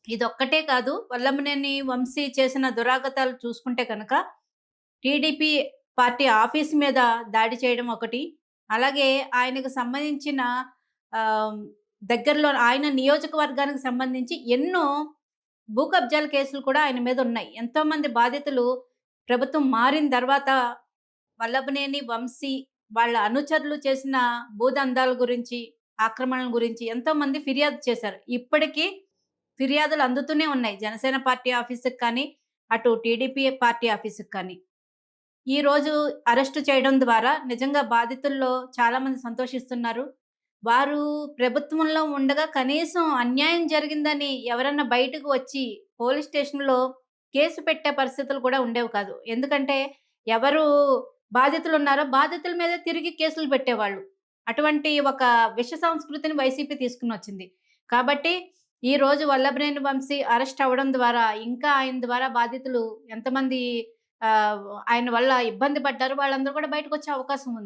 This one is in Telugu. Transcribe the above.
ఇదొక్కటే కాదు. వల్లభనేని వంశీ చేసిన దురాగతాలు చూసుకుంటే కనుక, టీడీపీ పార్టీ ఆఫీస్ మీద దాడి చేయడం ఒకటి. అలాగే ఆయనకు సంబంధించిన ఆహ్, దగ్గరలో ఆయన నియోజకవర్గానికి సంబంధించి ఎన్నో భూ కబ్జాల కేసులు కూడా ఆయన మీద ఉన్నాయి. ఎంతోమంది బాధితులు ప్రభుత్వం మారిన తర్వాత వల్లభనేని వంశీ వాళ్ళ అనుచరులు చేసిన భూదందాల గురించి, ఆక్రమణల గురించి ఎంతోమంది ఫిర్యాదు చేశారు. ఇప్పటికి ఫిర్యాదులు అందుతూనే ఉన్నాయి. జనసేన పార్టీ ఆఫీస్‌కి కానీ, అటు టీడీపీ పార్టీ ఆఫీస్‌కి కానీ. ఈరోజు అరెస్టు చేయడం ద్వారా నిజంగా బాధితుల్లో చాలామంది సంతోషిస్తున్నారు. వారు ప్రభుత్వంలో ఉండగా కనీసం అన్యాయం జరిగిందని ఎవరన్నా బయటకు వచ్చి పోలీస్ స్టేషన్‌లో కేసు పెట్టే పరిస్థితులు కూడా ఉండేవి కాదు. ఎందుకంటే ఎవరు బాధితులున్నారో బాధితుల మీదే తిరిగి కేసులు పెట్టేవాళ్ళు. అటువంటి ఒక విష సంస్కృతిని వైసీపీ తీసుకొనొచ్చింది. కాబట్టి ఈరోజు వల్లభనేని వంశీ అరెస్ట్ అవ్వడం ద్వారా ఇంకా ఆయన ద్వారా బాధితులు ఎంతమంది ఆయన వల్ల ఇబ్బంది పడ్డారు వాళ్ళందరూ కూడా బయటకొచ్చే అవకాశం ఉంది.